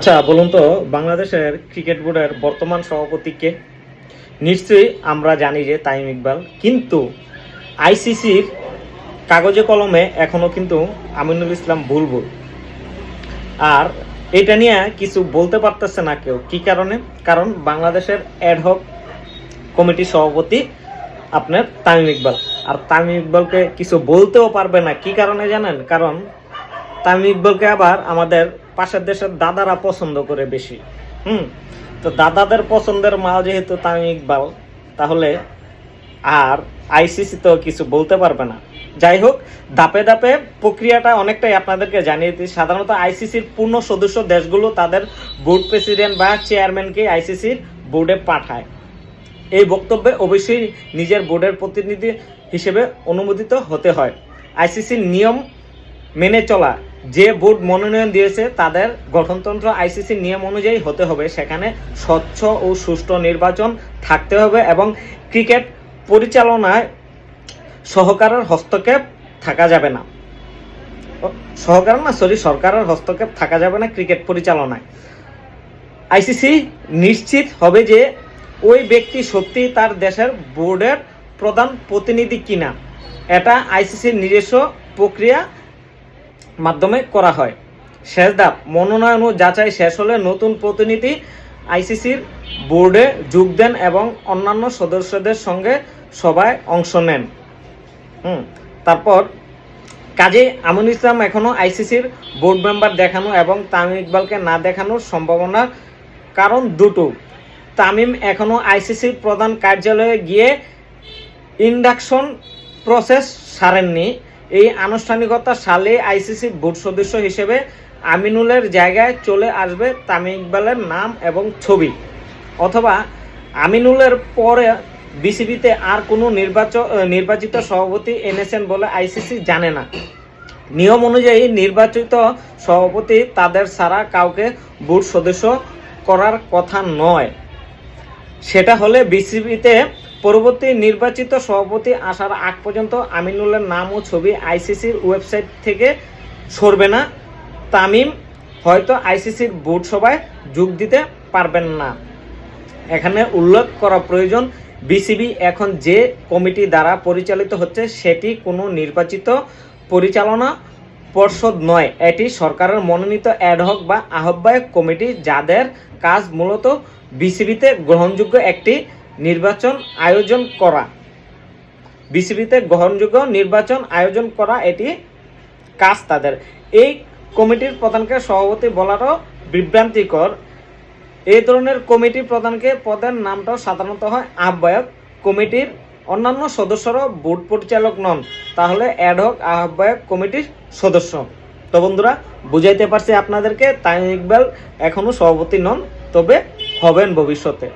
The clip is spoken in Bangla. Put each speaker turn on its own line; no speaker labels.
আচ্ছা বলুন তো, বাংলাদেশের ক্রিকেট বোর্ডের বর্তমান সভাপতি কে? নিশ্চয়ই আমরা জানি যে তামিম ইকবাল, কিন্তু আইসিসির কাগজে কলমে এখনো কিন্তু আমিনুল ইসলাম বুলবুল। আর এটা নিয়ে কিছু বলতে পারতেছে না কেউ। কি কারণে? কারণ বাংলাদেশের অ্যাডহক কমিটির সভাপতি আপনার তামিম ইকবাল, আর তামিম ইকবালকে কিছু বলতেও পারবে না। কি কারণে জানেন? কারণ তামিম ইকবালকে আবার আমাদের পাশের দেশের দাদারা পছন্দ করে বেশি। তো দাদাদের পছন্দের মাল যেহেতু তামিম ইকবাল, তাহলে আর আইসিসি তো কিছু বলতে পারবে না। যাই হোক, ধাপে ধাপে প্রক্রিয়াটা অনেকটাই আপনাদেরকে জানিয়ে দিই। সাধারণত আইসিসির পূর্ণ সদস্য দেশগুলো তাদের বোর্ড প্রেসিডেন্ট বা চেয়ারম্যানকে আইসিসির বোর্ডে পাঠায়। এই বক্তব্যে অবশ্যই নিজের বোর্ডের প্রতিনিধি হিসেবে অনুমোদিত হতে হয়। আইসিসির নিয়ম মেনে চলা, যে বোর্ড মনোনয়ন দিয়েছে তাদের গঠনতন্ত্র আইসিসির নিয়ম অনুযায়ী হতে হবে। সেখানে স্বচ্ছ ও সুষ্ঠু নির্বাচন থাকতে হবে এবং ক্রিকেট পরিচালনায় সরকারের হস্তক্ষেপ থাকা যাবে না। সরকারের হস্তক্ষেপ থাকা যাবে না ক্রিকেট পরিচালনায়। আইসিসি নিশ্চিত হবে যে ওই ব্যক্তি সত্যি তার দেশের বোর্ডের প্রধান প্রতিনিধি কিনা। এটা আইসিসির নিজস্ব প্রক্রিয়া মাধ্যমে করা হয়। শেষ ধাপ, মনোনয়ন ও যাচাই শেষ হলে নতুন প্রতিনিধি আইসিসির বোর্ডে যোগ দেন এবং অন্যান্য সদস্যদের সঙ্গে সভায় অংশ নেন। তারপর কাজে আমিনুল ইসলাম এখনও আইসিসির বোর্ড মেম্বার দেখানো এবং তামিম ইকবালকে না দেখানোর সম্ভাবনার কারণ দুটো। তামিম এখনও আইসিসির প্রধান কার্যালয়ে গিয়ে ইন্ডাকশন প্রসেস সারেননি। এই আনুষ্ঠানিকতা সালে আইসিসি বোর্ড সদস্য হিসেবে আমিনুলের জায়গায় চলে আসবে তামিম ইকবালের নাম এবং ছবি, অথবা আমিনুলের পরে বিসিবিতে আর কোনো নির্বাচিত সভাপতি এনেছেন বলে আইসিসি জানে না। নিয়ম অনুযায়ী নির্বাচিত সভাপতি তাদের ছাড়া কাউকে বোর্ড সদস্য করার কথা নয়। সেটা হলে বিসিবিতে পরবর্তী নির্বাচিত সভাপতি আসার আগ পর্যন্ত আমিনুলের নাম ও ছবি আইসিসির ওয়েবসাইট থেকে সরবে না। তামিম হয়তো আইসিসির বোর্ড সভায় যোগ দিতে পারবেন না। এখানে উল্লেখ করা প্রয়োজন, বিসিবি এখন যে কমিটি দ্বারা পরিচালিত হচ্ছে সেটি কোনো নির্বাচিত পরিচালনা পর্ষদ নয়। এটি সরকারের মনোনীত অ্যাডহক বা আহ্বায়ক কমিটি, যাদের কাজ মূলত বিসিবিতে গ্রহণযোগ্য একটি নির্বাচন আয়োজন করা। এটি কাজ তাদের। এই কমিটির প্রধানকে সভাপতি বলারও বিভ্রান্তিকর। এই ধরনের কমিটি প্রধানকে পদের নামটাও সাধারণত হয় আহ্বায়ক। কমিটির অন্যান্য সদস্যরাও বোর্ড পরিচালক নন, তাহলে অ্যাডহক আহ্বায়ক কমিটির সদস্য। তো বন্ধুরা, বুঝাইতে পারছি আপনাদেরকে, তামিম ইকবাল এখনো সভাপতি নন, তবে হবেন ভবিষ্যতে।